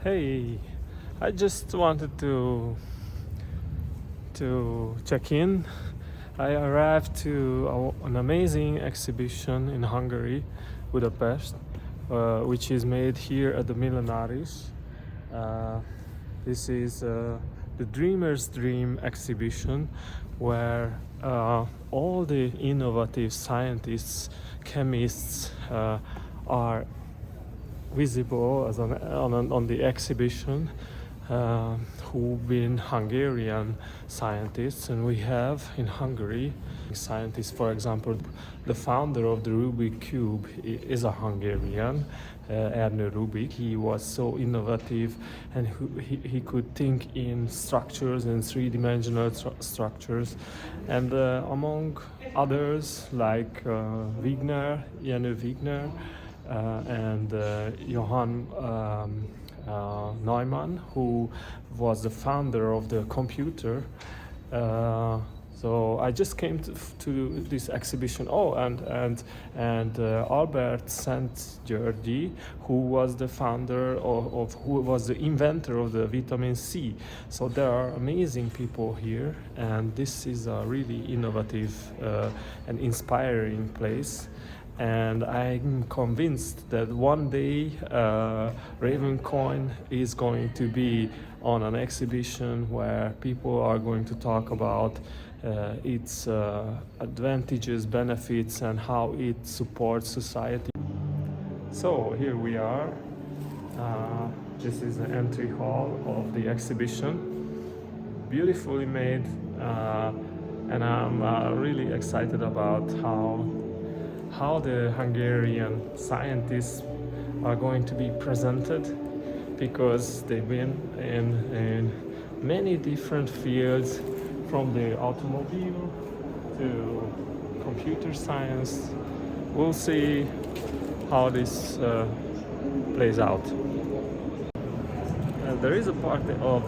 Hey, I just wanted to check in. I arrived to an amazing exhibition in Hungary, Budapest, which is made here at the Millenaris. Uh, this is the Dreamer's Dream exhibition, where all the innovative scientists, chemists are visible as on the exhibition, who've been Hungarian scientists, and we have in Hungary scientists. For example, the founder of the Rubik cube is a Hungarian, Ernő Rubik. He was so innovative, and he could think in structures, in three-dimensional structures, and among others like Jenő Wigner, and Johann Neumann, who was the founder of the computer. So I just came to this exhibition. Oh, and Albert Szent-Györgyi, who was the founder who was the inventor of the vitamin C. So there are amazing people here, and this is a really innovative and inspiring place. And I'm convinced that one day Ravencoin is going to be on an exhibition where people are going to talk about its advantages, benefits, and how it supports society. So here we are. This is the entry hall of the exhibition, beautifully made, and I'm really excited about how the Hungarian scientists are going to be presented, because they've been in many different fields, from the automobile to computer science. We'll see how this plays out. There is a part of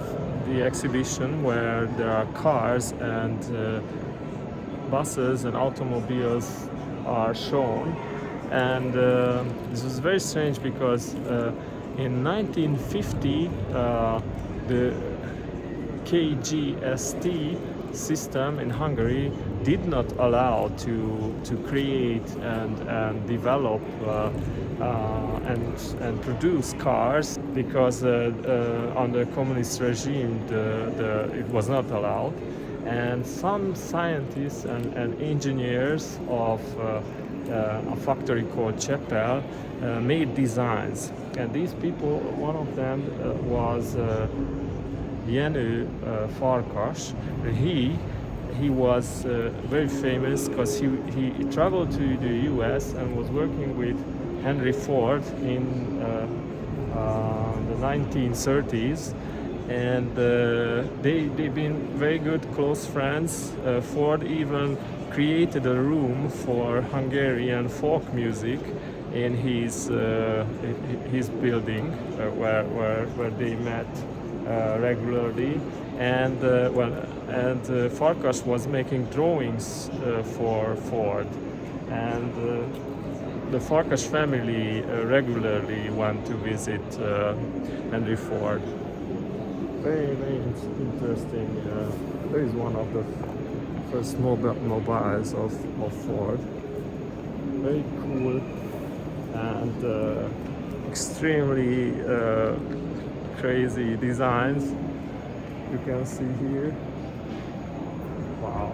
the exhibition where there are cars and buses and automobiles are shown, and this was very strange because in 1950 the KGST system in Hungary did not allow to create and develop and produce cars, because under communist regime it was not allowed. And some scientists and engineers of a factory called Csepel made designs. And these people, one of them was Jenő Farkas. He was very famous because he traveled to the US and was working with Henry Ford in the 1930s. And they've been very good close friends. Ford even created a room for Hungarian folk music in his building, where they met regularly. And Farkas was making drawings for Ford, and the Farkas family regularly went to visit Henry Ford. Very, very interesting. There is one of the first mobiles of Ford. Very cool and extremely crazy designs. You can see here. Wow.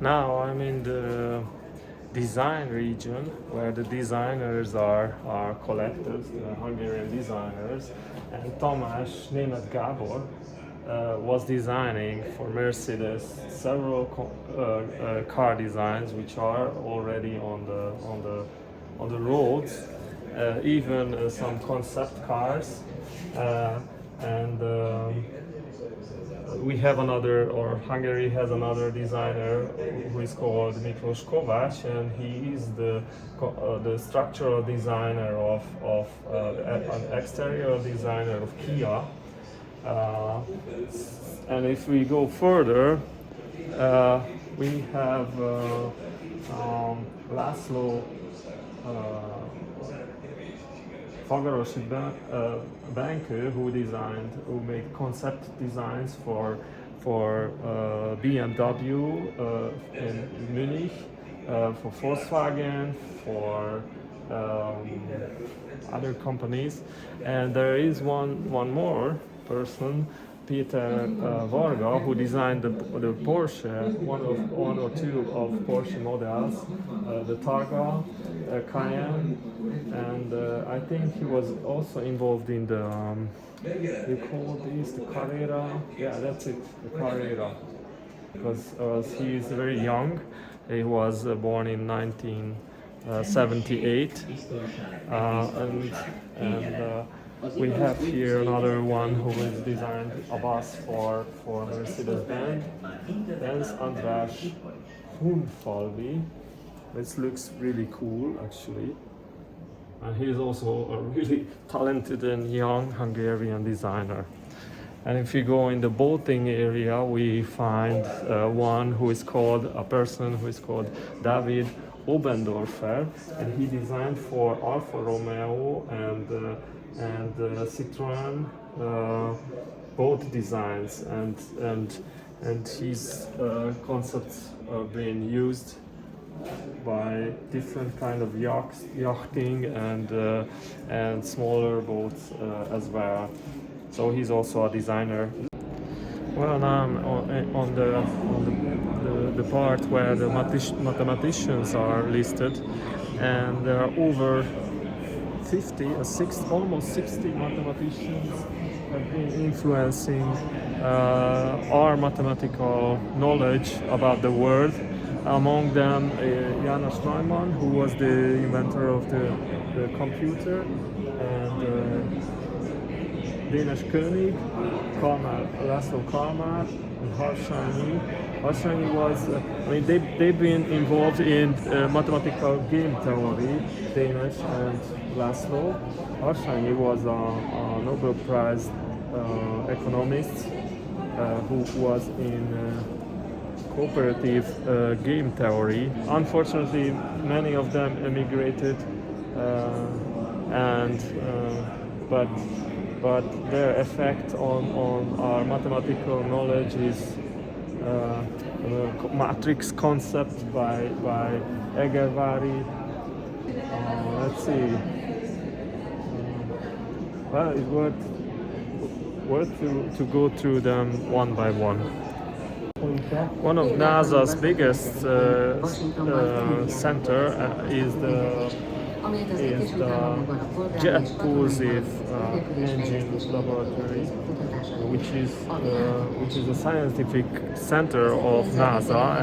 Now I'm in the design region, where the designers are collectors, the Hungarian designers, and Tamás Németh Gábor was designing for Mercedes several car designs which are already on the roads, even some concept cars, and we have Hungary has another designer who is called Miklós Kovács, and he is the structural designer of an exterior designer of Kia. And if we go further, we have László Fagarosi Banky, who made concept designs for BMW in Munich, for Volkswagen, for other companies, and there is one more person, Peter Varga, who designed the Porsche, one or two of Porsche models, the Targa, Cayenne, and I think he was also involved in the they call this the Carrera. Yeah, that's it, the Carrera, because he is very young. He was born in 1978, and we have here another one who has designed a bus for Mercedes-Benz, András Hunfalvi. This looks really cool, actually. And he is also a really talented and young Hungarian designer. And if you go in the boating area, we find a person who is called David Ubendorffer, and he designed for Alfa Romeo and Citroën boat designs, and his concepts are being used by different kind of yachting and smaller boats as well. So he's also a designer. Well, now I'm on the part where the mathematicians are listed, and there are over almost 60 mathematicians have been influencing our mathematical knowledge about the world. Among them, János Neumann, who was the inventor of the computer, and Dénes König, László Kalmár, and Harsányi. Harsányi was, they've been involved in mathematical game theory, Dénes and László. Harsányi was a Nobel Prize economist who was in cooperative game theory. Unfortunately, many of them emigrated, but their effect on our mathematical knowledge is matrix concept by Egervary. Let's see. Well, it's worth to go through them one by one. One of NASA's biggest center is the Jet Propulsive Engine Laboratory, which is a scientific center of NASA,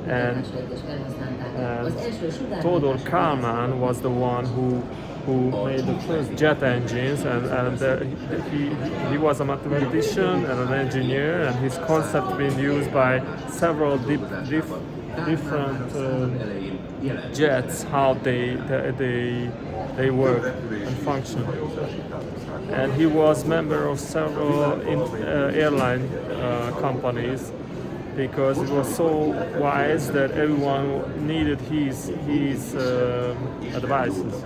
and Todor Kálmán was the one who made the first jet engines, and he was a mathematician and an engineer, and his concept been used by several different jets, how they work and function. And he was member of several airline companies, because it was so wise that everyone needed his advices.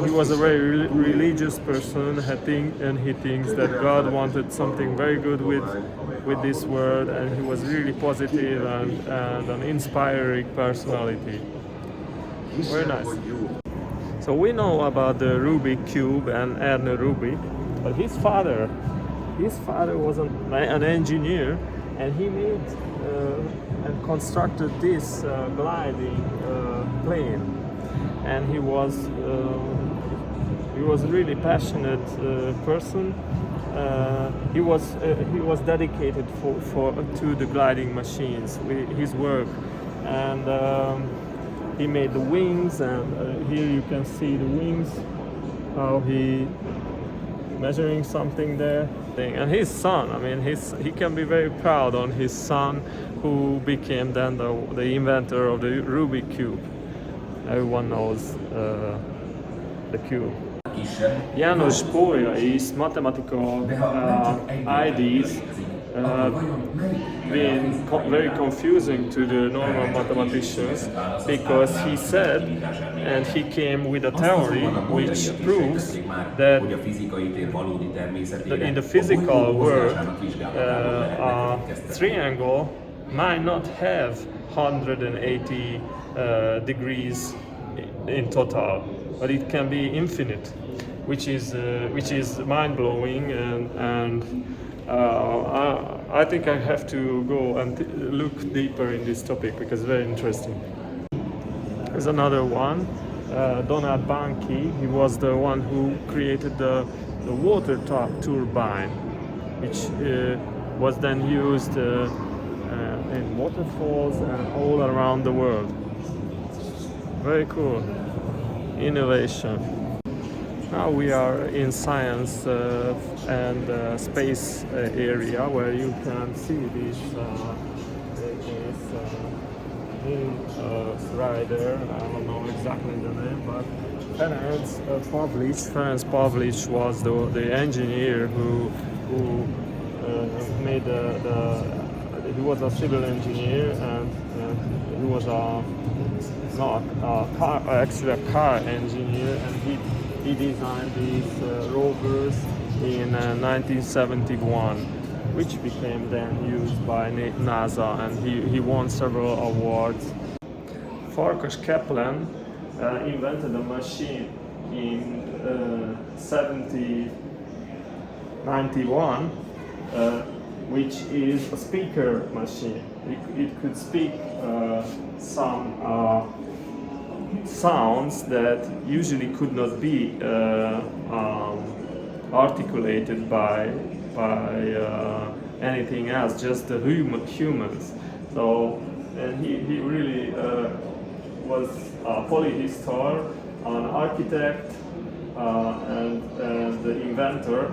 He was a very religious person, and he thinks that God wanted something very good with this world, and he was really positive and an inspiring personality. Very nice. So we know about the Rubik Cube and Ernő Rubik, but his father was an engineer, and he made and constructed this gliding plane. And he was a really passionate person. He was dedicated to the gliding machines, his work, and he made the wings. And here you can see the wings, how he measuring something there. And his son, he can be very proud on his son, who became then the inventor of the Rubik Cube. Everyone knows the cube. János Pólyai's mathematical ideas been very confusing to the normal mathematicians, because he said, and he came with a theory which proves that in the physical world a triangle might not have 180 degrees in total, but it can be infinite, which is mind-blowing, and I think I have to go and look deeper in this topic because it's very interesting. There's another one, Donna Banky. He was the one who created the water turbine, which was then used in waterfalls and all around the world. Very cool. Innovation. Now we are in science and space area, where you can see this rider. I don't know exactly the name, but Ferenc Pavlich was the engineer who made he was a civil engineer, and he was actually a car engineer, and he designed these rovers in 1971, which became then used by NASA, and he won several awards. Farkas Kaplan invented a machine in 1791, which is a speaker machine. It could speak some sounds that usually could not be articulated by anything else, just the humans. So, and he really was a polyhistor, an architect, and the inventor,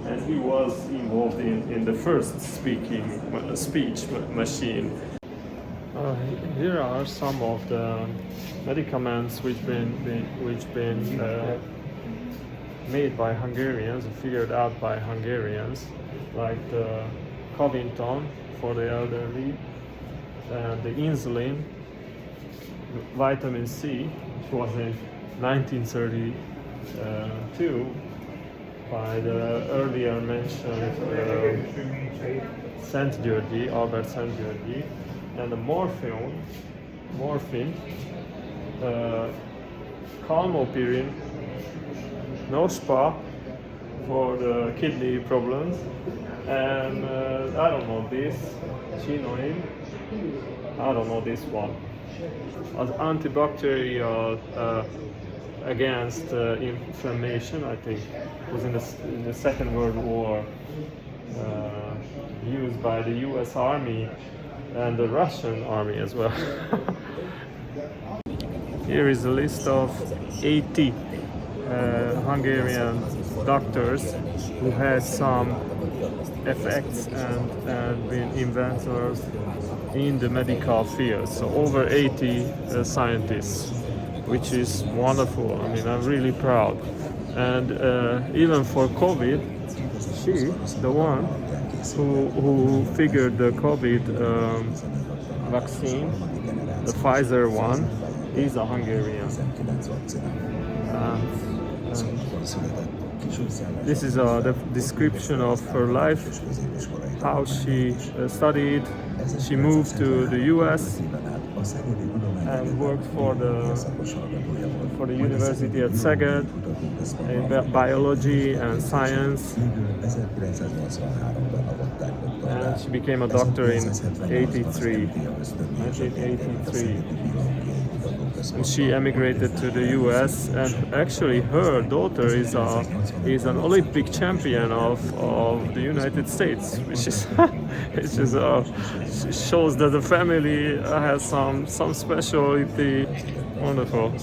and he was involved in the first speech machine. Here are some of the medicaments which been made by Hungarians, figured out by Hungarians, like the Covington for the elderly, the insulin, vitamin C, which was in 1932 by the earlier mentioned Albert Szent-Györgyi, and the morphine, calmopirine, Nospa for the kidney problems, and I don't know this, chinoin, I don't know this one, as antibacterial against inflammation. I think it was in the Second World War, used by the U.S. Army and the Russian Army as well. Here is a list of 80 Hungarian doctors who had some effects and been inventors in the medical field. So over 80 scientists, which is wonderful. I mean, I'm really proud. And even for COVID, she, the one who figured the COVID vaccine, the Pfizer one, is a Hungarian. This is the description of her life, how she studied. She moved to the US and worked for the university at Szeged in biology and science. And she became a doctor in 1983. And she emigrated to the US, and actually her daughter is an Olympic champion of the United States, which is shows that the family has some specialty. Wonderful.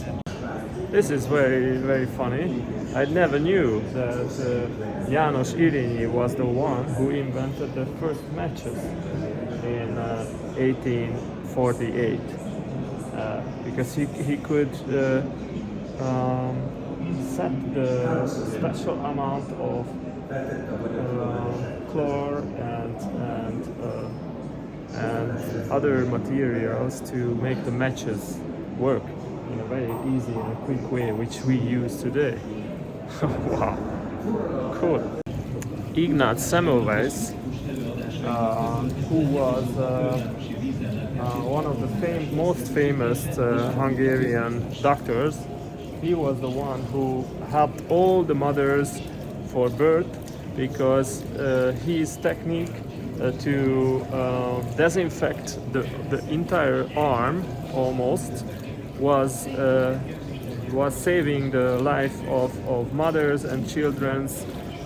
This is very, very funny. I never knew that János Irényi was the one who invented the first matches in 1848. Because he could set the special amount of chlor and other materials to make the matches work in a very easy and quick way, which we use today. Wow, cool. Ignác Semmelweis, who was one of the most famous Hungarian doctors. He was the one who helped all the mothers for birth, because his technique to disinfect the entire arm almost was saving the life of mothers and children's,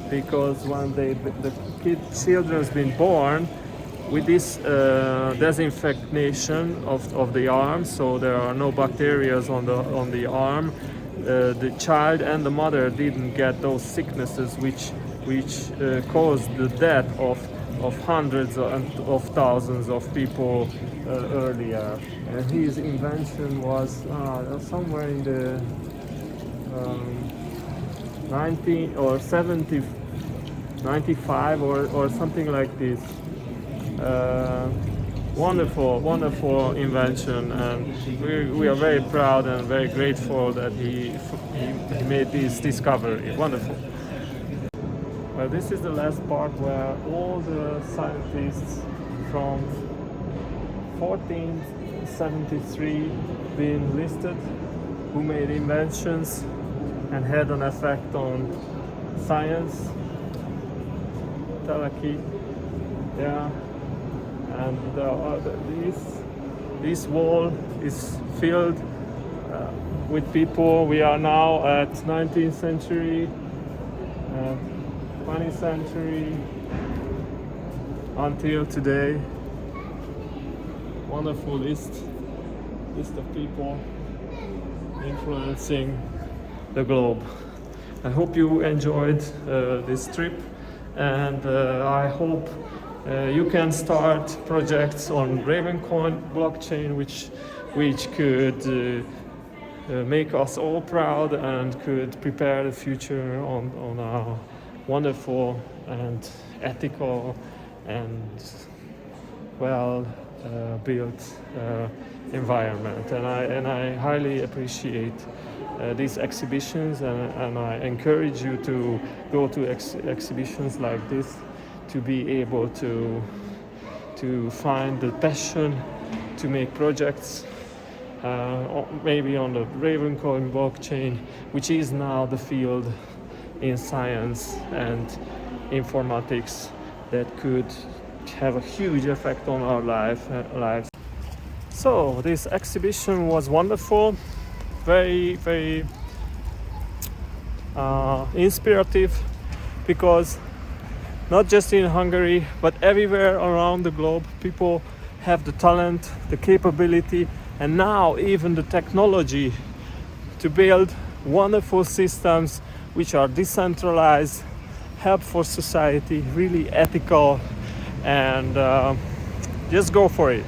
because when the children's been born with this disinfection of the arm, so there are no bacteria on the arm, the child and the mother didn't get those sicknesses which caused the death of hundreds of thousands of people earlier. And his invention was somewhere in the 19 or 70, 95 or something like this. Wonderful invention, and we are very proud and very grateful that he made this discovery. Wonderful. Well, this is the last part where all the scientists from 1473 been listed, who made inventions and had an effect on science. Teleki, yeah. And this wall is filled with people. We are now at 19th century, 20th century, until today. Wonderful list of people influencing the globe. I hope you enjoyed this trip, and I hope you can start projects on Ravencoin Blockchain, which could make us all proud and could prepare the future on our wonderful and ethical and well built environment. And I highly appreciate these exhibitions, and I encourage you to go to exhibitions like this, to be able to find the passion to make projects, maybe on the Ravencoin blockchain, which is now the field in science and informatics that could have a huge effect on our lives. So this exhibition was wonderful, very, very inspirative, because not just in Hungary, but everywhere around the globe, people have the talent, the capability, and now even the technology to build wonderful systems which are decentralized, help for society, really ethical, and just go for it.